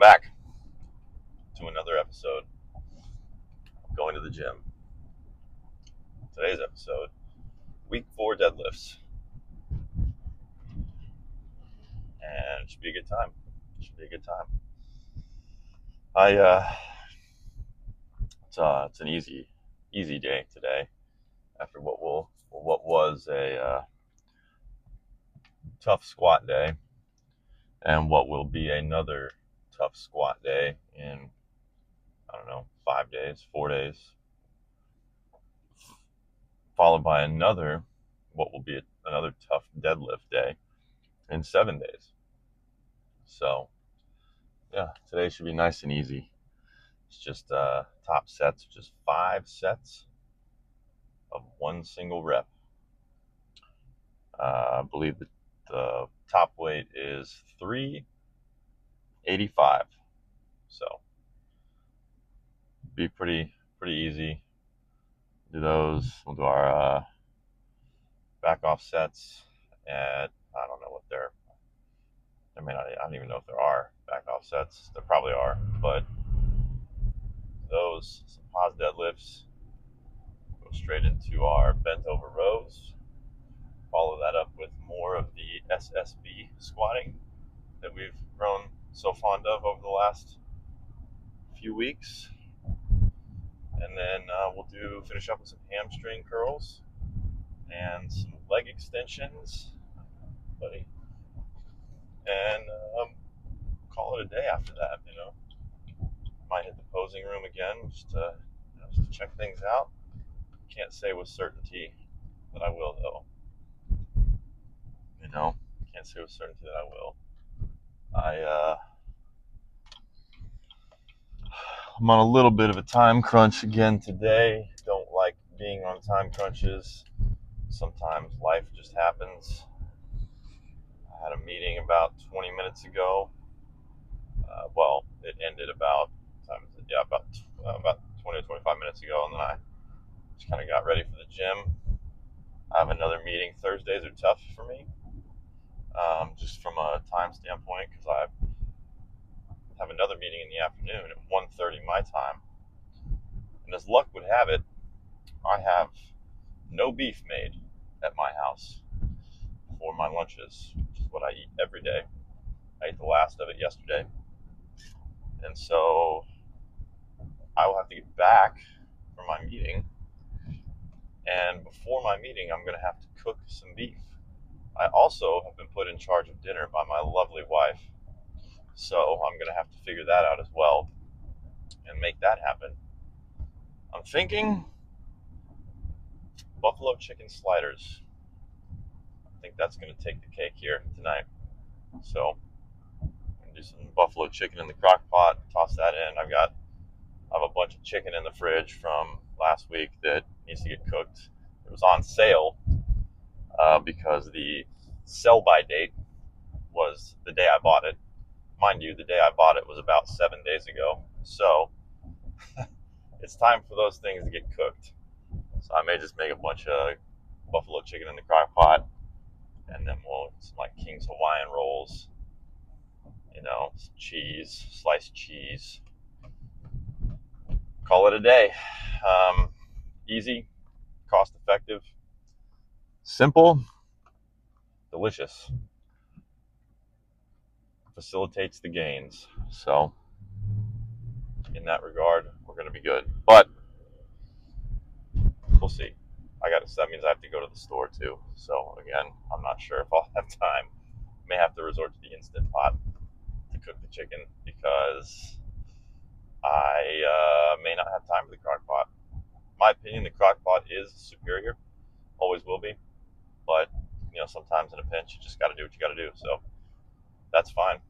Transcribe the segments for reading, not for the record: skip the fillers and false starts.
back to another episode of Going to the Gym. Today's episode, week 4 deadlifts. And it should be a good time. It's an easy day today after what was a tough squat day and what will be another tough squat day in, 4 days, followed by what will be another tough deadlift day in 7 days. So, yeah, today should be nice and easy. It's just top sets, just 5 sets of one single rep. I believe that the top weight is 385. So, be pretty easy. Do those. We'll do our back off sets at, I don't know what I don't even know if there are back off sets. There probably are, but those, some pause deadlifts, go straight into our bent over rows. Follow that up with more of the SSB squatting that we've grown so fond of over the last few weeks. And then we'll finish up with some hamstring curls and some leg extensions, buddy. And call it a day after that, Might hit the posing room again just to check things out. Can't say with certainty that I will, though. Can't say with certainty that I will. I'm on a little bit of a time crunch again today. Don't like being on time crunches. Sometimes life just happens. I had a meeting about 20 minutes ago. It ended about 20 to 25 minutes ago, and then I just kind of got ready for the gym. I have another meeting. Thursdays are tough for me, just from a time standpoint, because I have another meeting in the afternoon at 1:30 my time. And as luck would have it, I have no beef made at my house for my lunches, which is what I eat every day. I ate the last of it yesterday. And so I will have to get back from my meeting. And before my meeting, I'm going to have to cook some beef. I also have been put in charge of dinner by my lovely wife. So I'm going to have to figure that out as well and make that happen. I'm thinking buffalo chicken sliders. I think that's going to take the cake here tonight. So I'm going to do some buffalo chicken in the crock pot, toss that in. I have a bunch of chicken in the fridge from last week that needs to get cooked. It was on sale because the sell-by date was the day I bought it. Mind you, the day I bought it was about 7 days ago. So it's time for those things to get cooked. So I may just make a bunch of buffalo chicken in the crock pot, and then we'll some like King's Hawaiian rolls, some cheese, sliced cheese. Call it a day. Easy, cost effective, simple, delicious. Facilitates the gains. So in that regard, we're going to be good. But we'll see. That means I have to go to the store too. So again, I'm not sure if I'll have time. May have to resort to the Instant Pot to cook the chicken because I may not have time for the crock pot. In my opinion, the crock pot is superior. Always will be. But, sometimes in a pinch, you just got to do what you got to do. So that's fine.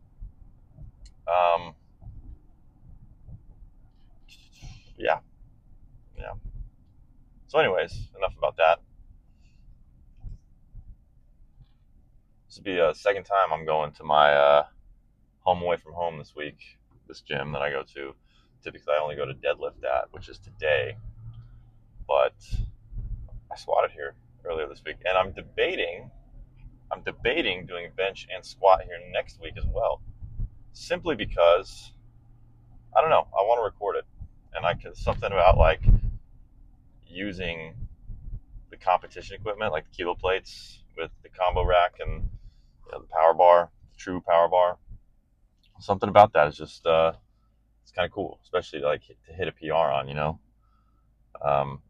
Yeah. So anyways, enough about that. This will be a second time I'm going to my home away from home this week, this gym that I go to. Typically I only go to deadlift at, which is today. But I squatted here earlier this week, and I'm debating doing bench and squat here next week as well. Simply because I don't know. I want to record it, and I could something about like using the competition equipment, like the kilo plates with the combo rack and the power bar, the true power bar. Something about that is just it's kind of cool, especially like to hit a PR on.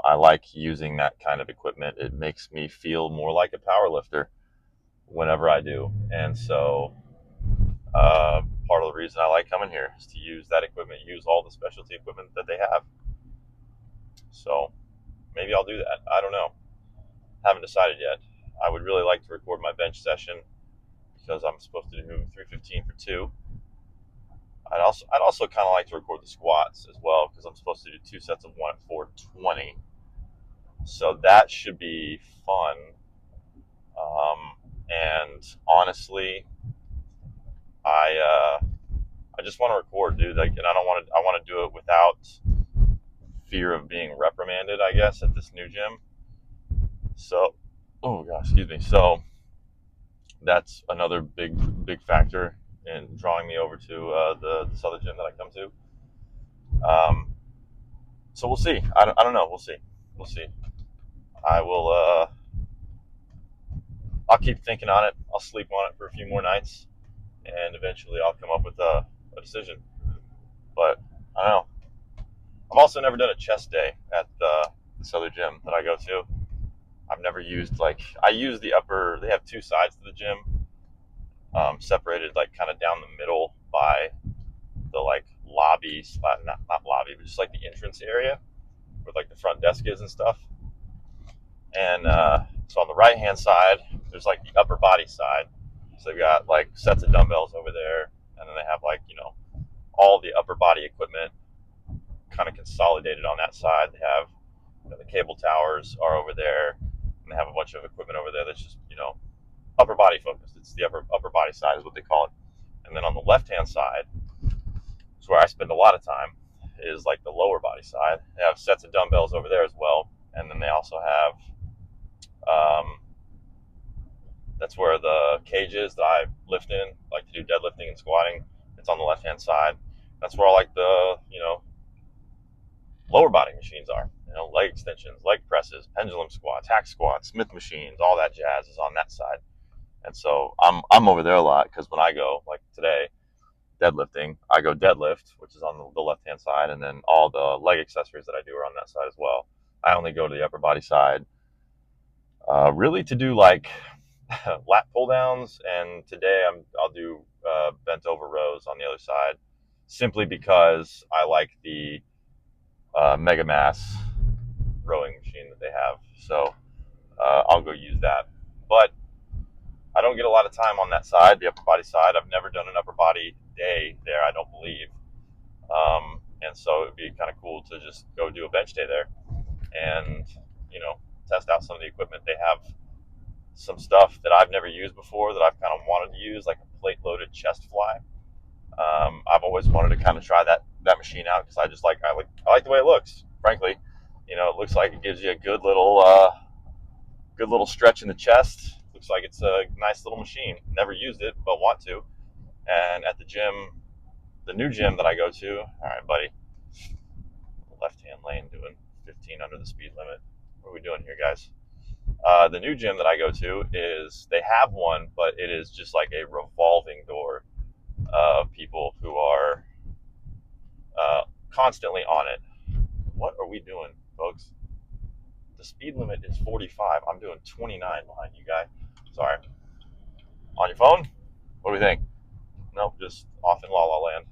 I like using that kind of equipment. It makes me feel more like a power lifter whenever I do, and so part of the reason I like coming here is to use that equipment, use all the specialty equipment that they have. So maybe I'll do that. I don't know. Haven't decided yet. I would really like to record my bench session because I'm supposed to do 315 for 2. I'd also kind of like to record the squats as well because I'm supposed to do 2 sets of 1 at 420. So that should be fun. And honestly, I just want to record, dude. Like, and I want to do it without fear of being reprimanded, I guess, at this new gym. So, oh gosh, excuse me. So that's another big factor in drawing me over to this other gym that I come to. So we'll see. I don't know. We'll see. I will. I'll keep thinking on it. I'll sleep on it for a few more nights, and eventually I'll come up with a decision. But I don't know. I've also never done a chest day at this other gym that I go to. I've never used I use the upper. They have 2 sides to the gym, separated like kind of down the middle by the like lobby, not lobby, but just like the entrance area where like the front desk is and stuff. And so on the right hand side, there's like the upper body side. So they've got like sets of dumbbells over there, and then they have like all the upper body equipment kind of consolidated on that side. They have the cable towers are over there, and they have a bunch of equipment over there that's just upper body focused. It's the upper body side is what they call it. And then on the left hand side, is where I spend a lot of time, is like the lower body side. They have sets of dumbbells over there as well, and then they also have that's where the cage is that I lift in, like to do deadlifting and squatting. It's on the left hand side. That's where all like the lower body machines are. Leg extensions, leg presses, pendulum squats, hack squats, Smith machines, all that jazz is on that side. And so I'm over there a lot because when I go, like today, deadlifting, I go deadlift, which is on the left hand side, and then all the leg accessories that I do are on that side as well. I only go to the upper body side really to do like lat pull downs, and today I'll do bent over rows on the other side, simply because I like the Mega Mass rowing machine that they have. So I'll go use that. But I don't get a lot of time on that side, the upper body side. I've never done an upper body day there, I don't believe. And so it'd be kind of cool to just go do a bench day there and, test out some of the equipment. They have some stuff that I've never used before that I've kind of wanted to use, like a plate loaded chest fly. I've always wanted to kind of try that machine out because I like the way it looks, frankly. It looks like it gives you a good little stretch in the chest. Looks like it's a nice little machine. Never used it, but want to. And at the gym, the new gym that I go to, all right, buddy, left-hand lane doing 15 under the speed limit. What are we doing here, guys? The new gym that I go to they have one, but it is just like a revolving door of people who are constantly on it. What are we doing, folks? The speed limit is 45. I'm doing 29 behind you guys. Sorry. On your phone? What do we think? Nope, just off in La La Land.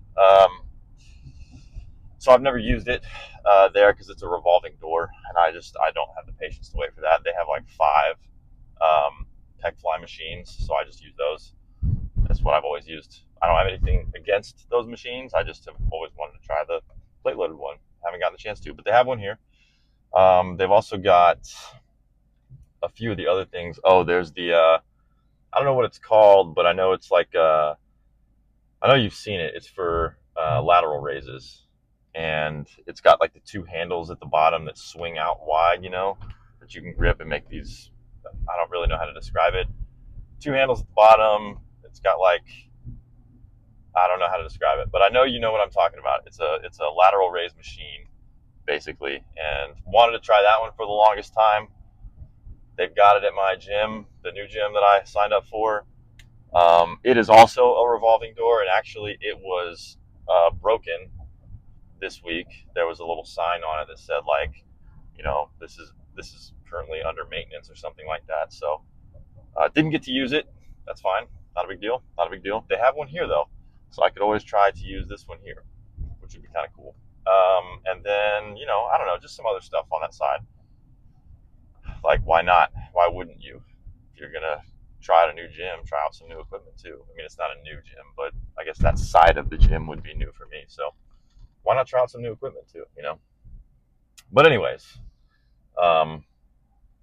So I've never used it there because it's a revolving door, and I don't have the patience to wait for that. They have like 5 pec fly machines, so I just use those. That's what I've always used. I don't have anything against those machines. I just have always wanted to try the plate loaded one. Haven't gotten the chance to, but they have one here. They've also got a few of the other things. Oh, there's the I don't know what it's called, but I know it's like I know you've seen it. It's for lateral raises, and it's got like the 2 handles at the bottom that swing out wide, that you can grip and make these. I don't really know how to describe it. 2 handles at the bottom. It's got like I don't know how to describe it, but I know you know what I'm talking about. It's a lateral raise machine basically, and wanted to try that one for the longest time. They've got it at my gym, the new gym that I signed up for. It is also a revolving door, and actually, it was broken this week. There was a little sign on it that said like, this is currently under maintenance or something like that. So didn't get to use it. That's fine. Not a big deal. Not a big deal. They have one here though, so I could always try to use this one here, which would be kind of cool. And then I don't know, just some other stuff on that side. Like, why not? Why wouldn't you? If you're gonna try out a new gym, try out some new equipment too. I mean, it's not a new gym, but I guess that side of the gym would be new for me. So why not try out some new equipment too? But anyways, um,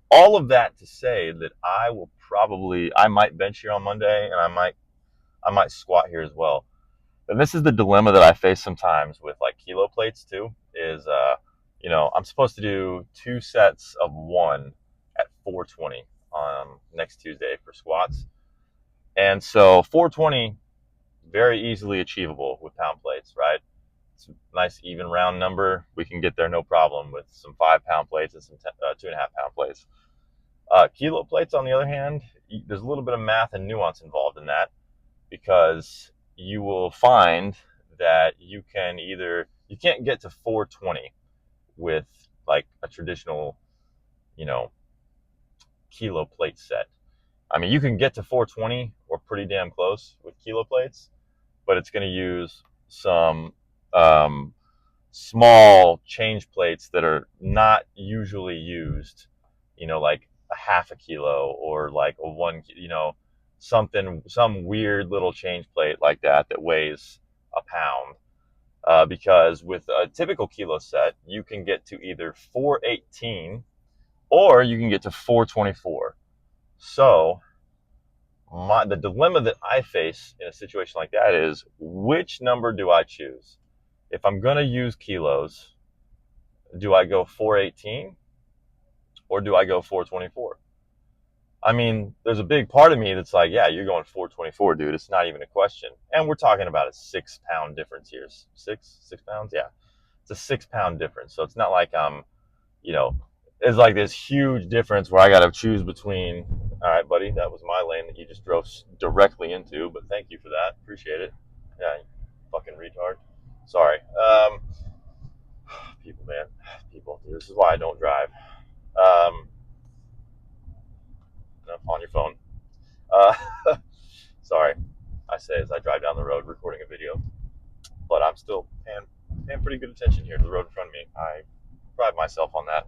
all of that to say that I might bench here on Monday, and I might squat here as well. And this is the dilemma that I face sometimes with like kilo plates too. Is I'm supposed to do 2 sets of 1 at 420 next Tuesday for squats, and so 420 very easily achievable with pound plates, right? It's a nice even round number. We can get there no problem with some 5 pound plates and some 2.5 pound plates. Kilo plates, on the other hand, there's a little bit of math and nuance involved in that, because you will find that you can't get to 420 with like a traditional, kilo plate set. I mean, you can get to 420 or pretty damn close with kilo plates, but it's going to use some small change plates that are not usually used, like a half a kilo or like a one, some weird little change plate like that weighs a pound. Because with a typical kilo set, you can get to either 418 or you can get to 424. So the dilemma that I face in a situation like that is, which number do I choose? If I'm going to use kilos, do I go 418 or do I go 424? I mean, there's a big part of me that's like, yeah, you're going 424, dude. It's not even a question. And we're talking about a 6 pound difference here. Six pounds? Yeah. It's a 6 pound difference. So it's not like it's like this huge difference where I got to choose between, all right, buddy, that was my lane that you just drove directly into, but thank you for that. Appreciate it. Yeah, you fucking retard. Sorry. People, man. People. Dude, this is why I don't drive. On your phone. Uh, sorry. I say as I drive down the road recording a video, but I'm still paying pretty good attention here to the road in front of me. I pride myself on that.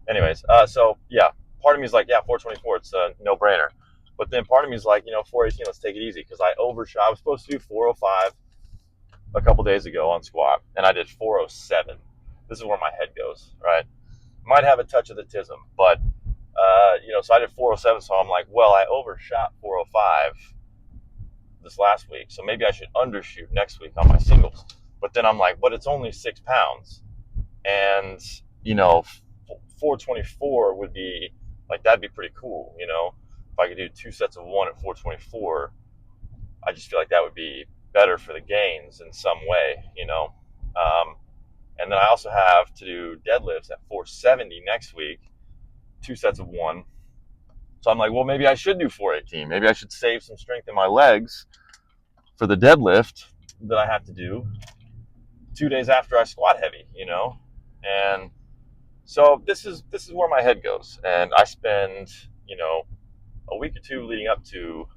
Anyways, so yeah, part of me is like, yeah, 424, it's a no-brainer. But then part of me is like, 418, let's take it easy, because I overshot. I was supposed to do 405 a couple days ago on squat, and I did 407. This is where my head goes, right? Might have a touch of the tism, but so I did 407. So I'm like, well, I overshot 405 this last week, so maybe I should undershoot next week on my singles. But then I'm like, but it's only 6 pounds, and 424 would be like, that'd be pretty cool. If I could do 2 sets of 1 at 424, I just feel like that would be better for the gains in some way. And then I also have to do deadlifts at 470 next week, 2 sets of 1. So I'm like, well, maybe I should do 418. Maybe I should save some strength in my legs for the deadlift that I have to do 2 days after I squat heavy, And so this is where my head goes. And I spend, a week or two leading up to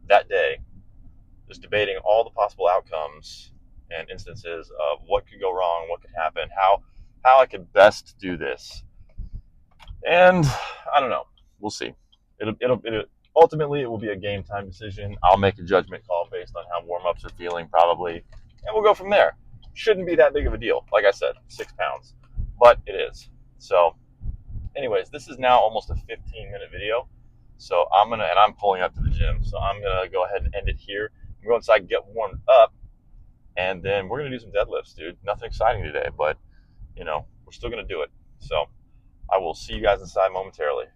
that day just debating all the possible outcomes and instances of what could go wrong, what could happen, how I could best do this. And I don't know. We'll see. It'll ultimately, it will be a game time decision. I'll make a judgment call based on how warm-ups are feeling, probably, and we'll go from there. Shouldn't be that big of a deal. Like I said, 6 pounds, but it is. So anyways, this is now almost a 15-minute video. So I'm pulling up to the gym. So I'm going to go ahead and end it here. I'm going inside, get warmed up, and then we're going to do some deadlifts, dude. Nothing exciting today, but we're still going to do it. So I will see you guys inside momentarily.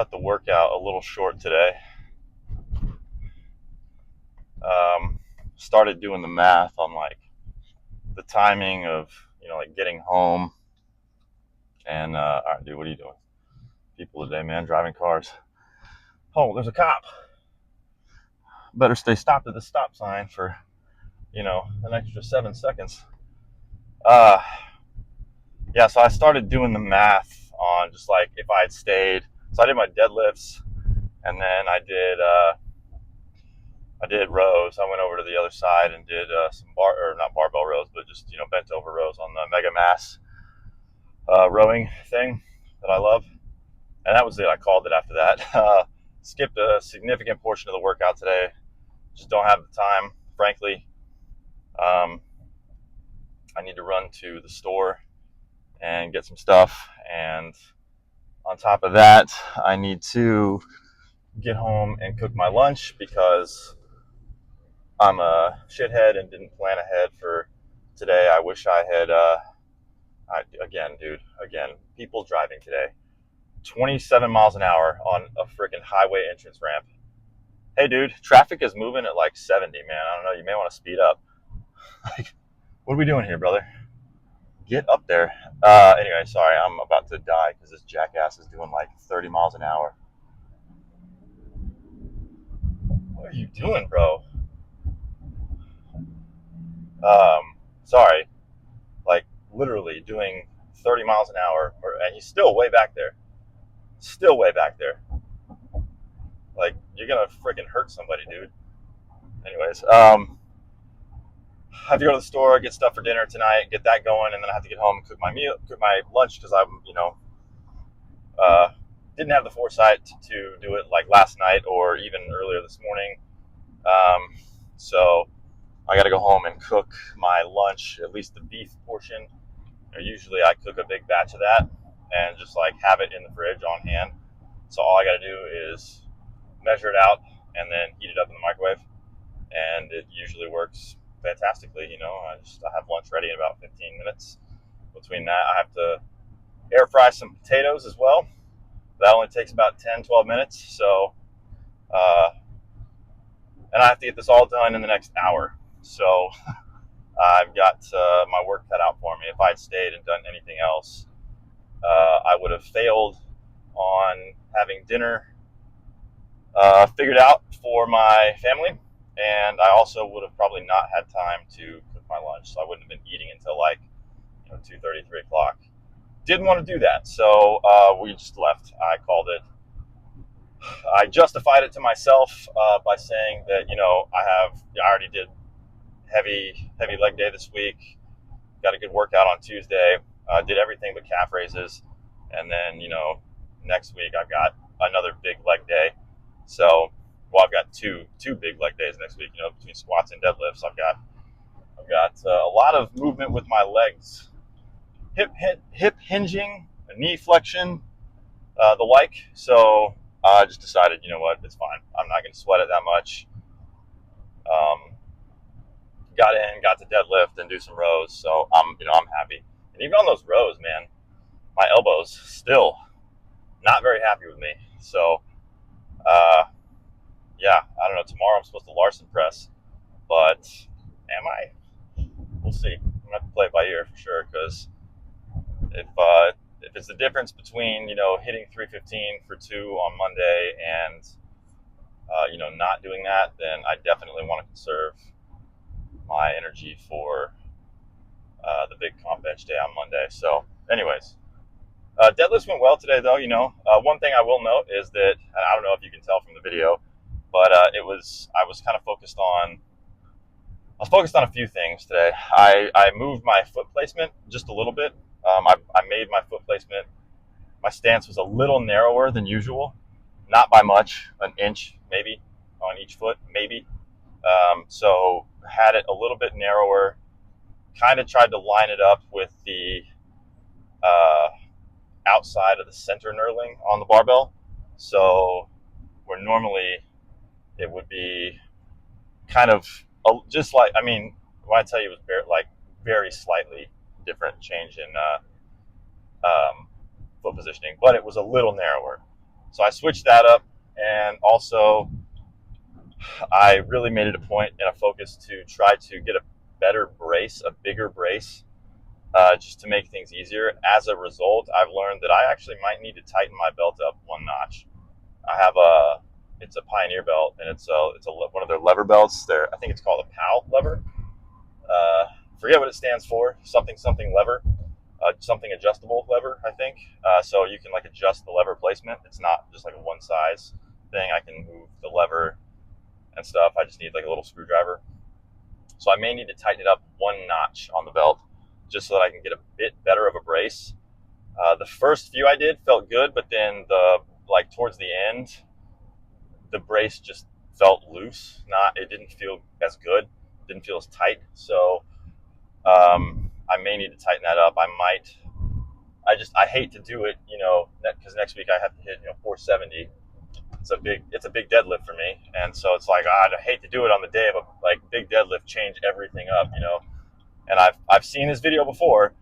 cut the workout a little short today. Started doing the math on like the timing of like getting home. And all right, dude, what are you doing? People today, man, driving cars. Oh, there's a cop. Better stay stopped at the stop sign for an extra 7 seconds. Yeah, so I started doing the math on just like if I had stayed. So I did my deadlifts, and then I did rows. I went over to the other side and did some not barbell rows, but just bent over rows on the Mega Mass rowing thing that I love. And that was it. I called it after that. Skipped a significant portion of the workout today. Just don't have the time, frankly. I need to run to the store and get some stuff, and on top of that, I need to get home and cook my lunch because I'm a shithead and didn't plan ahead for today. I wish I had, again, people driving today, 27 miles an hour on a freaking highway entrance ramp. Hey, dude, traffic is moving at like 70, man. I don't know. You may want to speed up. Like, what are we doing here, brother? Get up there. Anyway, sorry, I'm about to die because this jackass is doing like 30 miles an hour. What are you doing, bro? Sorry. Like, literally doing 30 miles an hour, and he's still way back there. Still way back there. Like, you're gonna freaking hurt somebody, dude. Anyways, I have to go to the store, get stuff for dinner tonight, get that going, and then I have to get home and cook my lunch because I'm, didn't have the foresight to do it like last night or even earlier this morning. So I got to go home and cook my lunch, at least the beef portion. Usually I cook a big batch of that and just like have it in the fridge on hand. So all I got to do is measure it out and then heat it up in the microwave, and it usually works fantastically. I have lunch ready in about 15 minutes. Between that, I have to air fry some potatoes as well. That only takes about 10-12 minutes. So and I have to get this all done in the next hour. So I've got my work cut out for me. If I'd stayed and done anything else, I would have failed on having dinner figured out for my family, and I also would have probably not had time to cook my lunch, so I wouldn't have been eating until like 2:30, 3 o'clock. Didn't want to do that, so we just left. I called it. I justified it to myself by saying that I already did heavy leg day this week. Got a good workout on Tuesday. Did everything but calf raises, and then next week I've got another big leg day. So, I've got two big leg days next week. Between squats and deadlifts, I've got a lot of movement with my legs, hip hinging, knee flexion, the like. So I just decided, it's fine. I'm not going to sweat it that much. Got to deadlift and do some rows. So I'm happy. And even on those rows, man, my elbows still not very happy with me. So, yeah, I don't know. Tomorrow I'm supposed to Larson press, but am I? We'll see. I'm gonna have to play it by ear for sure, because if it's the difference between hitting 315 for 2 on Monday and not doing that, then I definitely want to conserve my energy for the big comp bench day on Monday. So, anyways, deadlifts went well today, though. One thing I will note is that, and I don't know if you can tell from the video, but I was kind of focused on a few things today. I moved my foot placement just a little bit. I made my foot placement. My stance was a little narrower than usual, not by much, an inch maybe on each foot, maybe. So had it a little bit narrower. Kind of tried to line it up with the outside of the center knurling on the barbell. So where normally it would be kind of just like, when I tell you it was very slightly different change in foot positioning, but it was a little narrower. So I switched that up, and also I really made it a point and a focus to try to get a better brace, a bigger brace, just to make things easier. As a result, I've learned that I actually might need to tighten my belt up one notch. It's a Pioneer belt, and it's one of their lever belts. I think it's called a PAL lever. Forget what it stands for. Something lever. Something adjustable lever, I think. So you can like adjust the lever placement. It's not just like a one size thing. I can move the lever and stuff. I just need like a little screwdriver. So I may need to tighten it up one notch on the belt just so that I can get a bit better of a brace. The first few I did felt good, but then towards the end, the brace just felt loose. It didn't feel as good. It didn't feel as tight. So I may need to tighten that up. I hate to do it, because next week I have to hit 470. It's a big deadlift for me, and so it's like I hate to do it on the day of a big deadlift, change everything up. And I've seen this video before,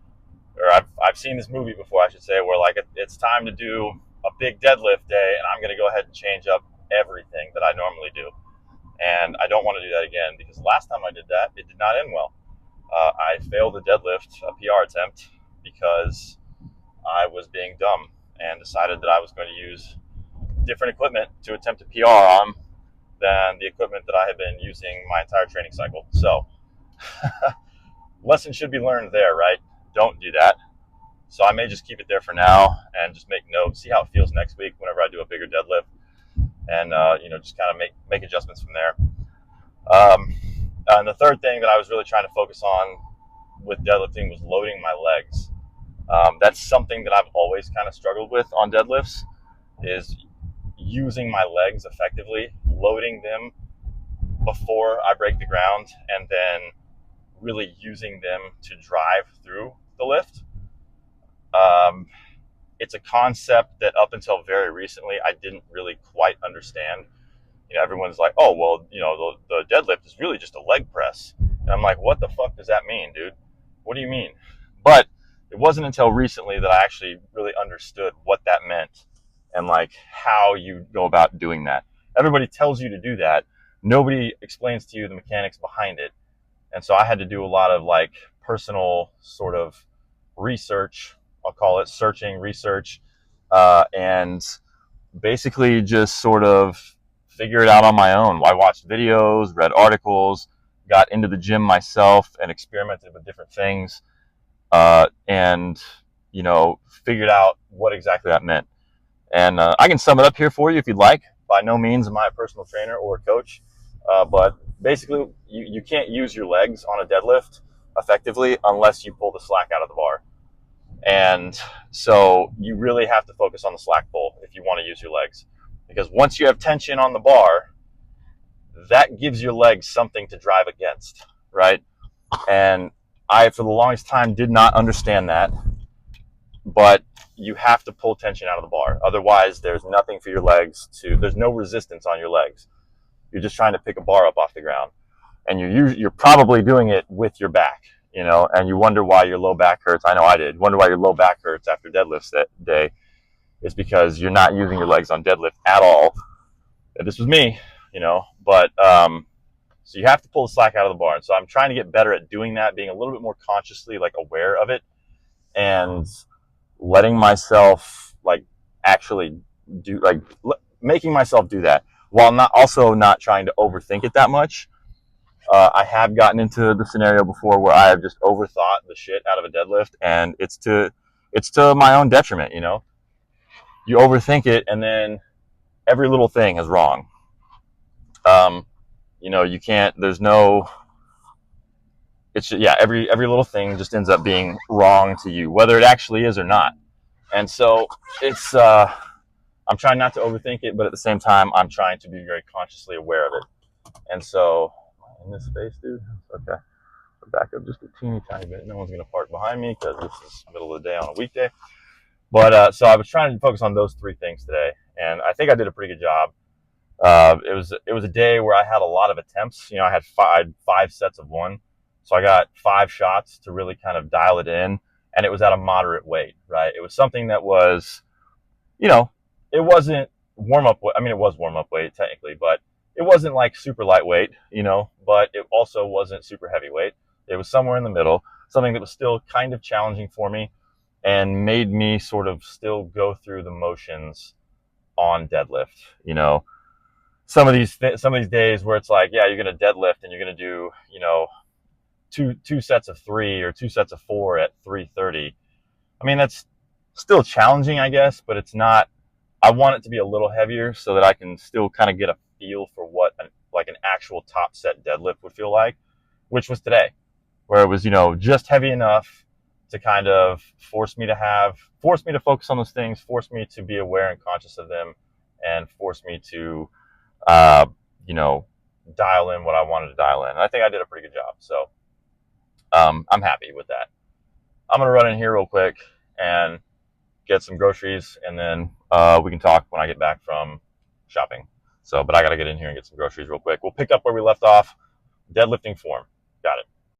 or I've seen this movie before, I should say, where it's time to do a big deadlift day, and I'm going to go ahead and change up everything that I normally do, and I don't want to do that again, because last time I did that, it did not end well. I failed a deadlift, a PR attempt, because I was being dumb and decided that I was going to use different equipment to attempt a PR on than the equipment that I have been using my entire training cycle. So lesson should be learned there, right? Don't do that. So I may just keep it there for now and just make notes, see how it feels next week whenever I do a bigger deadlift, and just kind of make adjustments from there. And the third thing that I was really trying to focus on with deadlifting was loading my legs. That's something that I've always kind of struggled with on deadlifts, is using my legs effectively, loading them before I break the ground, and then really using them to drive through the lift. It's a concept that up until very recently I didn't really quite understand. Everyone's like, oh, well, the deadlift is really just a leg press. And I'm like, what the fuck does that mean, dude? What do you mean? But it wasn't until recently that I actually really understood what that meant and how you go about doing that. Everybody tells you to do that. Nobody explains to you the mechanics behind it. And so I had to do a lot of personal sort of research. I'll call it searching, research, and basically just sort of figure it out on my own. I watched videos, read articles, got into the gym myself and experimented with different things, and figured out what exactly that meant. And I can sum it up here for you if you'd like. By no means am I a personal trainer or a coach, but basically you can't use your legs on a deadlift effectively unless you pull the slack out of the bar. And so you really have to focus on the slack pull if you want to use your legs, because once you have tension on the bar, that gives your legs something to drive against, right? And I, for the longest time, did not understand that, but you have to pull tension out of the bar. Otherwise, there's nothing for your legs there's no resistance on your legs. You're just trying to pick a bar up off the ground, and you're probably doing it with your back, and you wonder why your low back hurts. I know I did. Wonder why your low back hurts after deadlifts that day. Is because you're not using your legs on deadlift at all. And this was me, but so you have to pull the slack out of the bar. And so I'm trying to get better at doing that, being a little bit more consciously aware of it, and letting myself actually do making myself do that, while not trying to overthink it that much. I have gotten into the scenario before where I have just overthought the shit out of a deadlift, and it's to my own detriment. You overthink it, and then every little thing is wrong. You can't. There's no. It's every little thing just ends up being wrong to you, whether it actually is or not. And so it's. I'm trying not to overthink it, but at the same time, I'm trying to be very consciously aware of it. And so, in this space, dude. Okay, back up just a teeny tiny bit. No one's gonna park behind me because this is the middle of the day on a weekday. But so I was trying to focus on those three things today, and I think I did a pretty good job. It was a day where I had a lot of attempts. I had five sets of one, so I got 5 shots to really kind of dial it in, and it was at a moderate weight, right? It was something that was, it wasn't warm up. I mean, it was warm up weight technically, but it wasn't like super lightweight, but it also wasn't super heavyweight. It was somewhere in the middle, something that was still kind of challenging for me and made me sort of still go through the motions on deadlift. Some of these days where it's like, yeah, you're going to deadlift and you're going to do, two sets of 3 or 2 sets of 4 at 330. I mean, that's still challenging, I guess, but it's not. I want it to be a little heavier so that I can still kind of get a feel for what an actual top set deadlift would feel like, which was today, where it was, just heavy enough to kind of force me to focus on those things, force me to be aware and conscious of them, and force me to, uh, you know, dial in what I wanted to dial in. And I think I did a pretty good job. So I'm happy with that. I'm going to run in here real quick and get some groceries, and then we can talk when I get back from shopping. But I got to get in here and get some groceries real quick. We'll pick up where we left off. Deadlifting form. Got it.